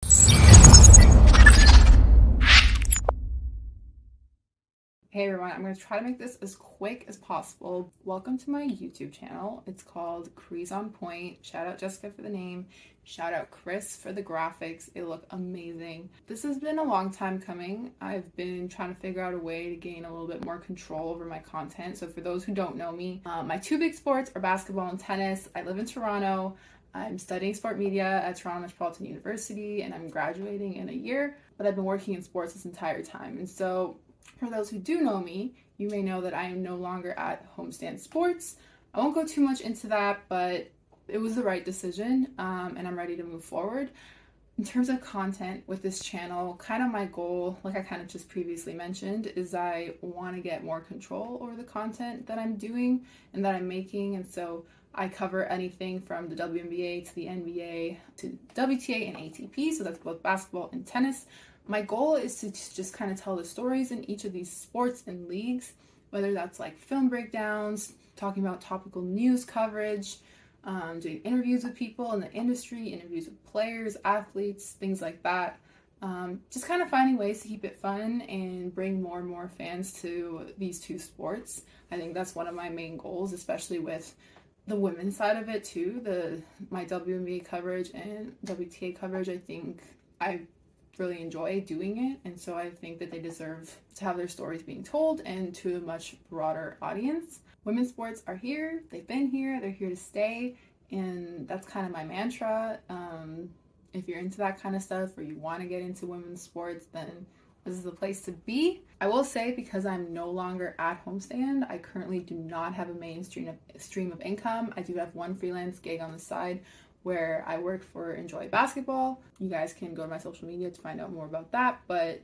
Hey everyone, I'm going to try to make this as quick as possible. Welcome to my YouTube channel. It's called Crease on Point. Shout out Jessica for the name. Shout out Chris for the graphics. They look amazing. This has been a long time coming. I've been trying to figure out a way to gain a little bit more control over my content. So for those who don't know me, my two big sports are basketball and tennis. I live in Toronto. I'm studying sport media at Toronto Metropolitan University and I'm graduating in a year, but I've been working in sports this entire time. And so for those who do know me, you may know that I am no longer at Homestand Sports. I won't go too much into that, but it was the right decision, and I'm ready to move forward. In terms of content with this channel, kind of my goal, like I kind of just previously mentioned, is I want to get more control over the content that I'm doing and that I'm making. And so I cover anything from the WNBA to the NBA to WTA and ATP, so that's both basketball and tennis. My goal is to just kind of tell the stories in each of these sports and leagues, whether that's like film breakdowns, talking about topical news coverage, doing interviews with people in the industry, interviews with players, athletes, things like that. Just kind of finding ways to keep it fun and bring more and more fans to these two sports. I think that's one of my main goals, especially with the women's side of it too. My WNBA coverage and WTA coverage, I think I really enjoy doing it, and so I think that they deserve to have their stories being told and to a much broader audience. Women's sports are here, they've been here, they're here to stay, and that's kind of my mantra. If you're into that kind of stuff or you want to get into women's sports, then this is the place to be. I will say, because I'm no longer at Homestand, I currently do not have a main stream of income. I do have one freelance gig on the side where I work for Enjoy Basketball. You guys can go to my social media to find out more about that, but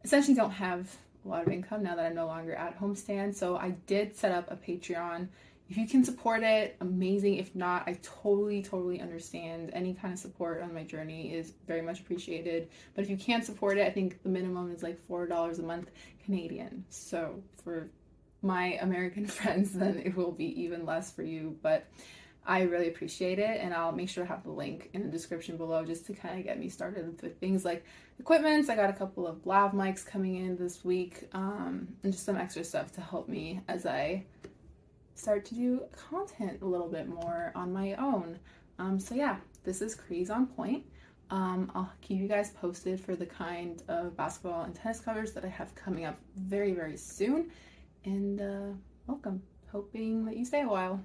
essentially don't have a lot of income now that I'm no longer at Homestand. So I did set up a Patreon. If you can support it, amazing. If not, I totally understand. Any kind of support on my journey is very much appreciated. But if you can't support it, I think the minimum is like $4 a month Canadian. So for my American friends, then it will be even less for you. But I really appreciate it, and I'll make sure to have the link in the description below just to kind of get me started with things like equipment. I got a couple of lav mics coming in this week, and just some extra stuff to help me as I start to do content a little bit more on my own. So yeah, this is Crease on Point. I'll keep you guys posted for the kind of basketball and tennis covers that I have coming up very soon, and welcome. Hoping that you stay a while.